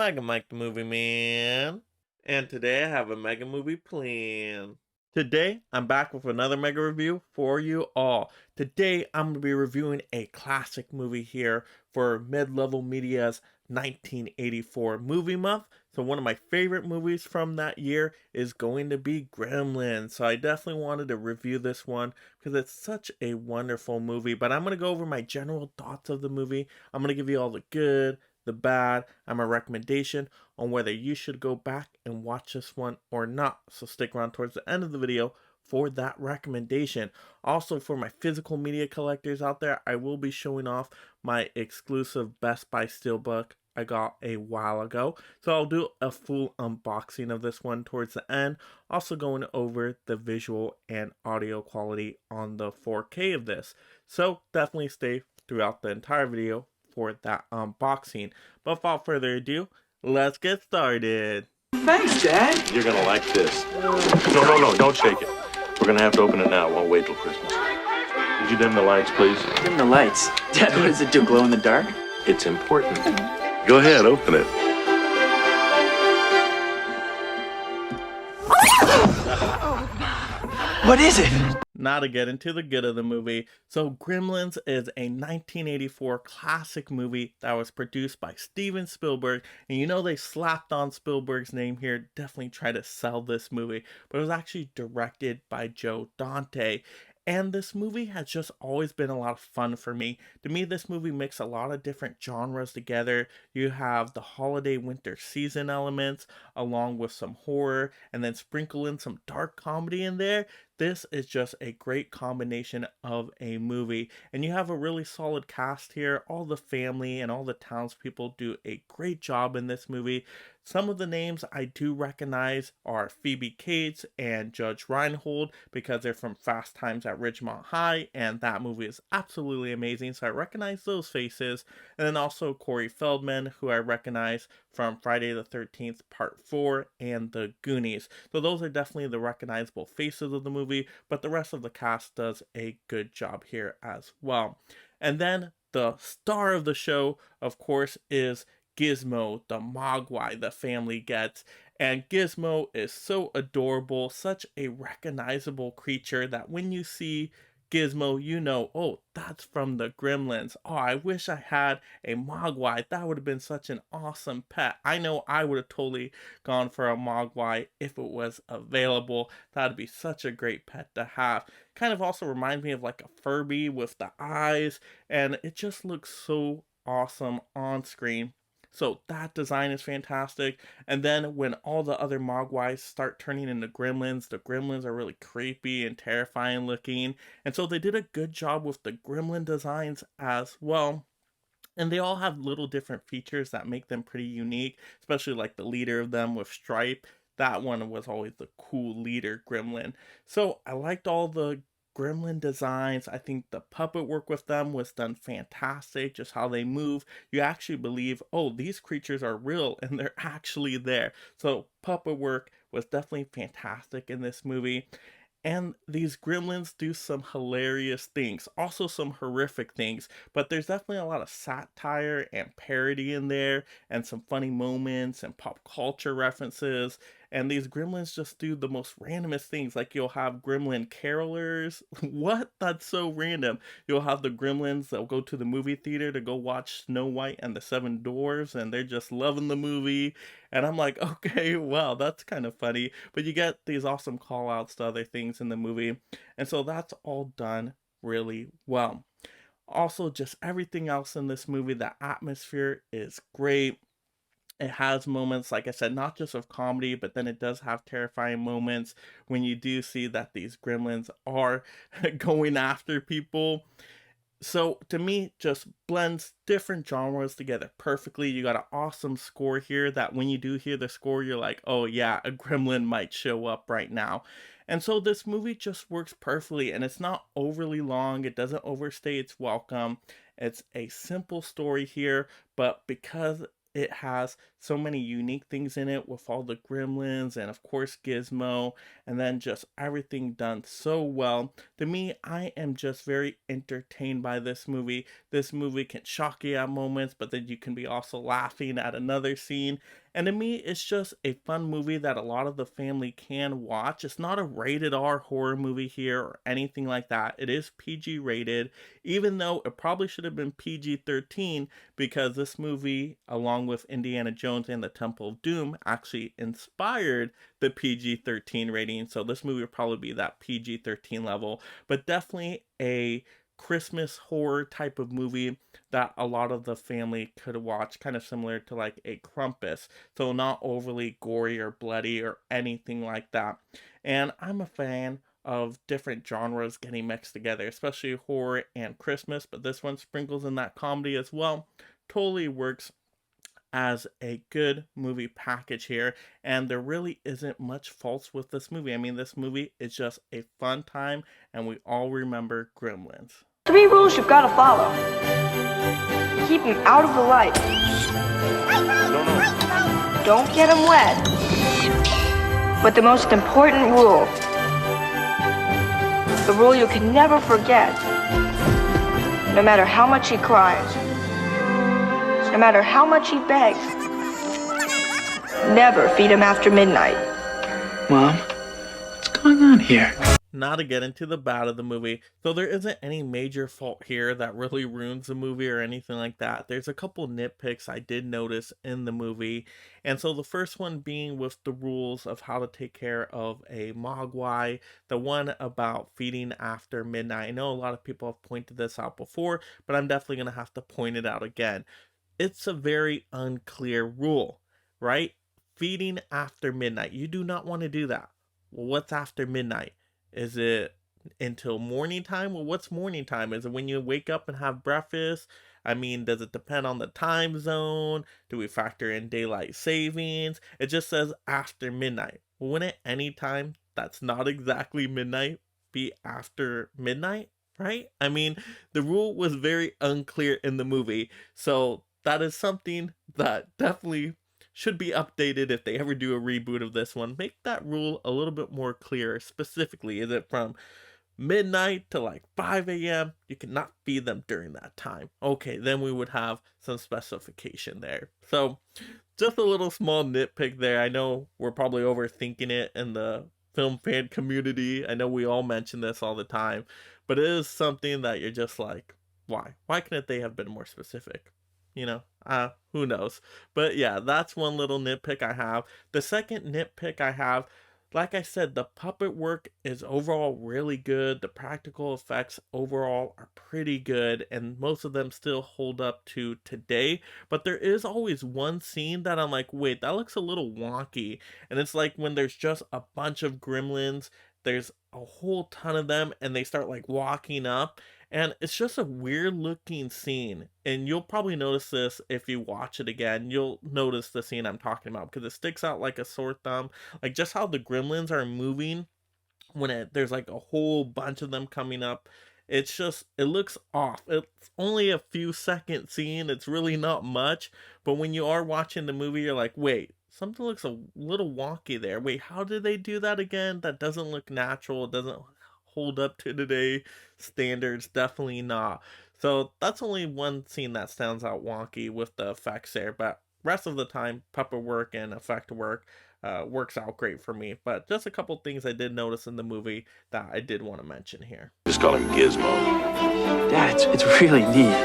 Mega Mike the Movie Man. And today I have a mega movie plan. Today I'm back with another mega review for you all. Today I'm going to be reviewing a classic movie here for Mid-Level Media's 1984 movie month. So one of my favorite movies from that year is going to be Gremlins. So I definitely wanted to review this one because it's such a wonderful movie. But I'm going to go over my general thoughts of the movie. I'm going to give you all the good, the bad, and my recommendation on whether you should go back and watch this one or not. So stick around towards the end of the video for that recommendation. Also, for my physical media collectors out there, I will be showing off my exclusive Best Buy Steelbook I got a while ago. So I'll do a full unboxing of this one towards the end. Also going over the visual and audio quality on the 4K of this. So definitely stay throughout the entire video for that unboxing. But without further ado, let's get started. Thanks, Dad. You're gonna like this. No, don't shake it. We're gonna have to open it now. Won't wait till Christmas. Would you dim the lights, please? Dim the lights. Dad, what does it do? Glow in the dark? It's important. Go ahead, open it. What is it? Now to get into the good of the movie. So Gremlins is a 1984 classic movie that was produced by Steven Spielberg. And you know they slapped on Spielberg's name here. Definitely try to sell this movie. But it was actually directed by Joe Dante. And this movie has just always been a lot of fun for me. To me, this movie mixes a lot of different genres together. You have the holiday winter season elements along with some horror and then sprinkle in some dark comedy in there. This is just a great combination of a movie. And you have a really solid cast here. All the family and all the townspeople do a great job in this movie. Some of the names I do recognize are Phoebe Cates and Judge Reinhold because they're from Fast Times at Ridgemont High, and that movie is absolutely amazing, so I recognize those faces. And then also Corey Feldman, who I recognize from Friday the 13th Part 4 and The Goonies. So those are definitely the recognizable faces of the movie, but the rest of the cast does a good job here as well. And then the star of the show, of course, is Gizmo, the Mogwai the family gets. And Gizmo is so adorable, such a recognizable creature that when you see Gizmo, you know, oh, that's from the Gremlins. Oh, I wish I had a Mogwai. That would have been such an awesome pet. I know I would have totally gone for a Mogwai if it was available. That'd be such a great pet to have. Kind of also reminds me of like a Furby with the eyes, and it just looks so awesome on screen. So that design is fantastic. And then when all the other Mogwais start turning into Gremlins, the Gremlins are really creepy and terrifying looking. And so they did a good job with the Gremlin designs as well. And they all have little different features that make them pretty unique, especially like the leader of them with Stripe. That one was always the cool leader Gremlin. So I liked all the Gremlin designs. I think the puppet work with them was done fantastic. Just how they move, you actually believe, oh, these creatures are real and they're actually there. So puppet work was definitely fantastic in this movie. And these gremlins do some hilarious things, also some horrific things, but there's definitely a lot of satire and parody in there, and some funny moments and pop culture references. And these gremlins just do the most randomest things, like you'll have gremlin carolers. What? That's so random. You'll have the gremlins that'll go to the movie theater to go watch Snow White and the Seven Dwarfs, and they're just loving the movie. And I'm like, okay, wow, that's kind of funny. But you get these awesome call outs to other things in the movie. And so that's all done really well. Also, just everything else in this movie, the atmosphere is great. It has moments, like I said, not just of comedy, but then it does have terrifying moments when you do see that these gremlins are going after people. So to me, just blends different genres together perfectly. You got an awesome score here that when you do hear the score, you're like, oh yeah, a gremlin might show up right now. And so this movie just works perfectly, and it's not overly long. It doesn't overstay its welcome. It's a simple story here, but because it has so many unique things in it with all the gremlins and of course Gizmo, and then just everything done so well. To me, I am just very entertained by this movie. This movie can shock you at moments, but then you can be also laughing at another scene. And to me, it's just a fun movie that a lot of the family can watch. It's not a rated R horror movie here or anything like that. It is PG rated, even though it probably should have been PG 13, because this movie, along with Indiana Jones and the Temple of Doom, actually inspired the PG 13 rating. So this movie would probably be that PG 13 level, but definitely a Christmas horror type of movie that a lot of the family could watch, kind of similar to like a Krampus. So not overly gory or bloody or anything like that. And I'm a fan of different genres getting mixed together, especially horror and Christmas, but this one sprinkles in that comedy as well. Totally works as a good movie package here, and there really isn't much faults with this movie. I mean, this movie is just a fun time, and we all remember Gremlins. 3 rules you've got to follow. Keep him out of the light. Don't get him wet. But the most important rule, the rule you can never forget, no matter how much he cries, no matter how much he begs, never feed him after midnight. Mom, what's going on here? Not to get into the bad of the movie, so there isn't any major fault here that really ruins the movie or anything like that. There's a couple nitpicks I did notice in the movie, and so the first one being with the rules of how to take care of a mogwai, the one about feeding after midnight. I know a lot of people have pointed this out before, but I'm definitely going to have to point it out again. It's a very unclear rule, right? Feeding after midnight. You do not want to do that. Well, what's after midnight? Is it until morning time? Well, what's morning time? Is it when you wake up and have breakfast? I mean, does it depend on the time zone? Do we factor in daylight savings? It just says after midnight. Well, wouldn't any time that's not exactly midnight be after midnight, right? I mean, the rule was very unclear in the movie, so that is something that definitely should be updated if they ever do a reboot of this one. Make that rule a little bit more clear. Specifically, is it from midnight to like 5 a.m.? You cannot feed them during that time. Okay, then we would have some specification there. So, just a little small nitpick there. I know we're probably overthinking it in the film fan community. I know we all mention this all the time, but it is something that you're just like, why? Why couldn't they have been more specific? You know, who knows? But yeah, that's one little nitpick I have. The second nitpick I have, like I said, the puppet work is overall really good. The practical effects overall are pretty good, and most of them still hold up to today. But there is always one scene that I'm like, wait, that looks a little wonky. And it's like when there's just a bunch of gremlins, there's a whole ton of them, and they start like walking up. And it's just a weird looking scene. And you'll probably notice this if you watch it again. You'll notice the scene I'm talking about because it sticks out like a sore thumb. Like just how the gremlins are moving when there's like a whole bunch of them coming up. It's just, it looks off. It's only a few second scene. It's really not much. But when you are watching the movie, you're like, wait, something looks a little wonky there. Wait, how did they do that again? That doesn't look natural. It doesn't hold up to today standards. Definitely not. So that's only one scene that stands out wonky with the effects there, but rest of the time puppet work and effect work works out great for me. But just a couple things I did notice in the movie that I did want to mention here. Just call him Gizmo. Dad, it's really neat.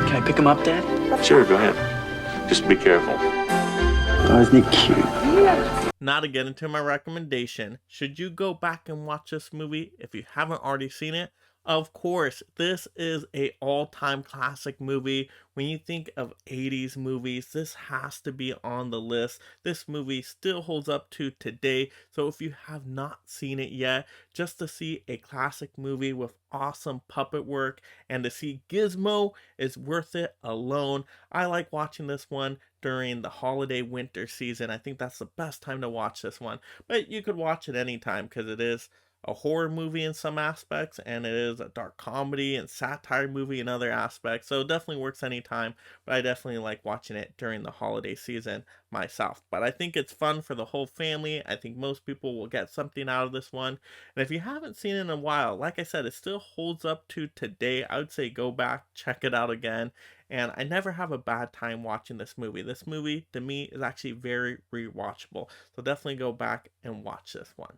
Can I pick him up, Dad? Sure, go ahead. Just be careful. Oh, isn't he cute? Now to get into my recommendation, should you go back and watch this movie if you haven't already seen it? Of course, this is a all-time classic movie. When you think of 80s movies, this has to be on the list. This movie still holds up to today, so if you have not seen it yet, just to see a classic movie with awesome puppet work and to see Gizmo is worth it alone. I like watching this one during the holiday winter season. I think that's the best time to watch this one, but you could watch it anytime because it is a horror movie in some aspects, and it is a dark comedy and satire movie in other aspects. So it definitely works anytime, but I definitely like watching it during the holiday season myself. But I think it's fun for the whole family. I think most people will get something out of this one. And if you haven't seen it in a while, like I said, it still holds up to today. I would say go back, check it out again. And I never have a bad time watching this movie. This movie, to me, is actually very rewatchable. So definitely go back and watch this one.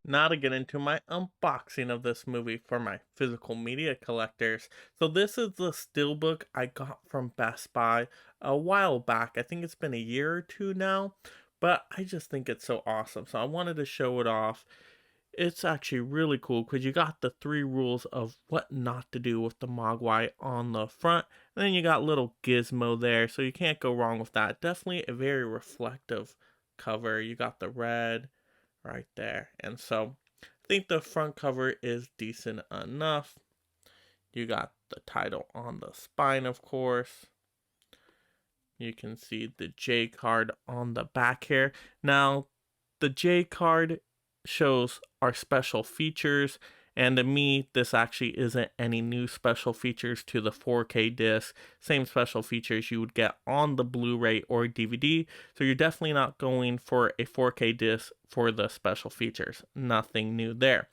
Now to get into my unboxing of this movie for my physical media collectors. So this is the Steelbook I got from Best Buy a while back. I think it's been a year or two now, but I just think it's so awesome. So I wanted to show it off. It's actually really cool because you got the 3 rules of what not to do with the Mogwai on the front. And then you got little gizmo there, so you can't go wrong with that. Definitely a very reflective cover. You got the red right there. And so I think the front cover is decent enough. You got the title on the spine, of course. You can see the J card on the back here. Now, the J card shows our special features, and to me, this actually isn't any new special features to the 4K disc. Same special features you would get on the Blu-ray or DVD, so you're definitely not going for a 4K disc for the special features. Nothing new there.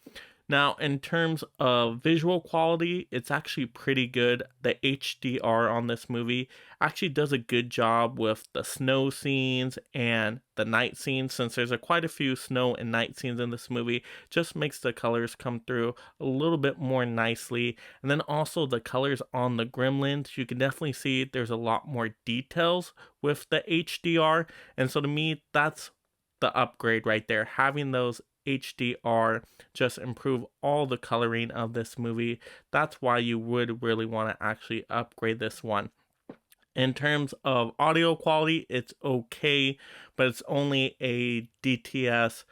Now, in terms of visual quality, it's actually pretty good. The HDR on this movie actually does a good job with the snow scenes and the night scenes. Since there's quite a few snow and night scenes in this movie, just makes the colors come through a little bit more nicely. And then also the colors on the Gremlins, you can definitely see there's a lot more details with the HDR. And so to me, that's the upgrade right there. Having those HDR just improve all the coloring of this movie. That's why you would really want to actually upgrade this one. In terms of audio quality, it's okay, but it's only a DTS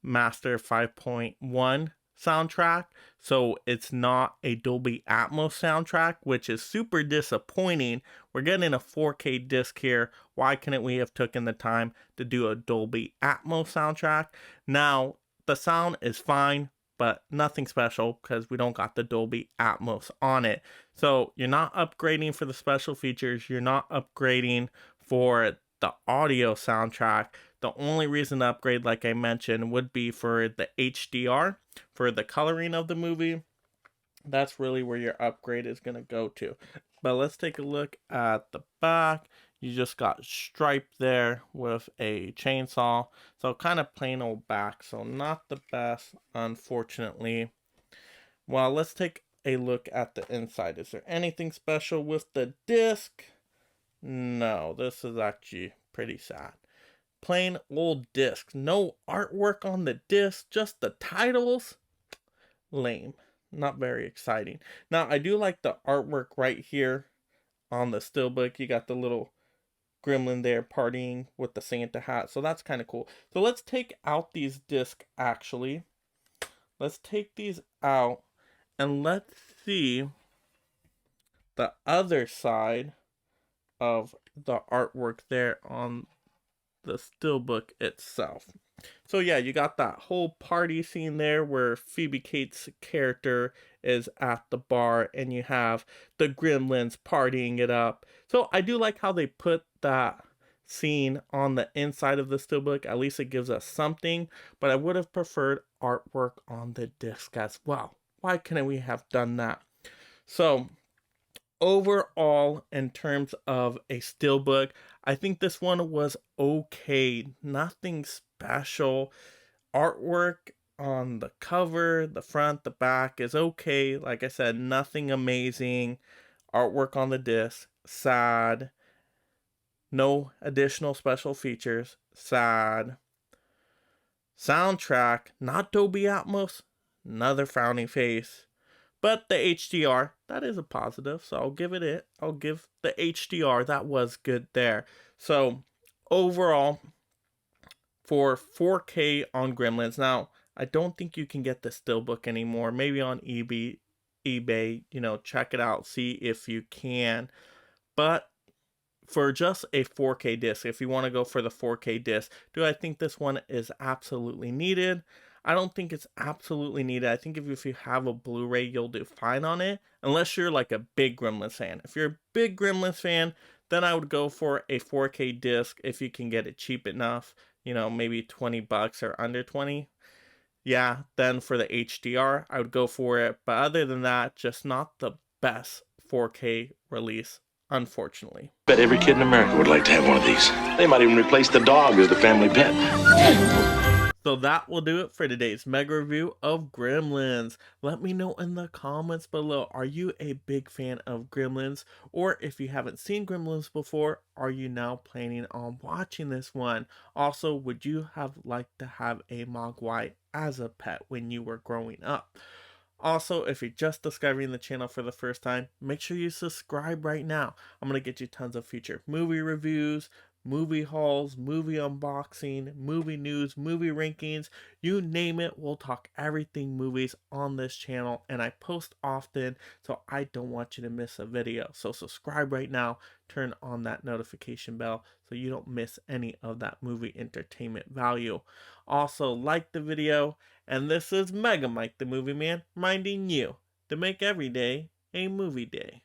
Master 5.1 soundtrack, so it's not a Dolby Atmos soundtrack, which is super disappointing. We're getting a 4K disc here. Why couldn't we have taken the time to do a Dolby Atmos soundtrack? Now, the sound is fine, but nothing special because we don't got the Dolby Atmos on it. So you're not upgrading for the special features. You're not upgrading for the audio soundtrack. The only reason to upgrade, like I mentioned, would be for the HDR, for the coloring of the movie. That's really where your upgrade is going to go to. But let's take a look at the back. You just got striped there with a chainsaw. So kind of plain old back. So not the best, unfortunately. Well, let's take a look at the inside. Is there anything special with the disc? No, this is actually pretty sad. Plain old disc. No artwork on the disc, just the titles. Lame. Not very exciting. Now, I do like the artwork right here on the Steelbook. You got the little gremlin there partying with the Santa hat. So that's kind of cool. So let's take out these discs actually. Let's take these out and let's see the other side of the artwork there on the Steelbook itself. So yeah, you got that whole party scene there where Phoebe Cates' character is at the bar and you have the Gremlins partying it up. So I do like how they put that scene on the inside of the Steelbook. At least it gives us something, but I would have preferred artwork on the disc as well. Why couldn't we have done that? So overall, in terms of a Steelbook, I think this one was okay. Nothing special. Artwork on the cover, the front, the back is okay. Like I said, nothing amazing. Artwork on the disc, sad. No additional special features, sad. Soundtrack, not Dolby Atmos, another frowny face. But the HDR, that is a positive, so I'll give it it. I'll give the HDR, that was good there. So, overall, for 4K on Gremlins, now, I don't think you can get the Steelbook anymore. Maybe on eBay eBay, check it out, see if you can. But for just a 4K disc, if you want to go for the 4K disc, do I think this one is absolutely needed? I don't think it's absolutely needed. I think if you have a Blu-ray, you'll do fine on it, unless you're like a big Gremlins fan. If you're a big Gremlins fan, then I would go for a 4K disc if you can get it cheap enough, maybe 20 bucks or under 20. Yeah, then for the HDR, I would go for it. But other than that, just not the best 4K release, unfortunately. Bet every kid in America would like to have one of these. They might even replace the dog as the family pet. So that will do it for today's mega review of Gremlins. Let me know in the comments below, are you a big fan of Gremlins? Or if you haven't seen Gremlins before, are you now planning on watching this one? Also, would you have liked to have a Mogwai as a pet when you were growing up? Also, if you're just discovering the channel for the first time, make sure you subscribe right now. I'm going to get you tons of future movie reviews, movie hauls, movie unboxing, movie news, movie rankings, you name it. We'll talk everything movies on this channel, and I post often, so I don't want you to miss a video. So subscribe right now, turn on that notification bell so you don't miss any of that movie entertainment value. Also, like the video, and this is Mega Mike the Movie Man reminding you to make every day a movie day.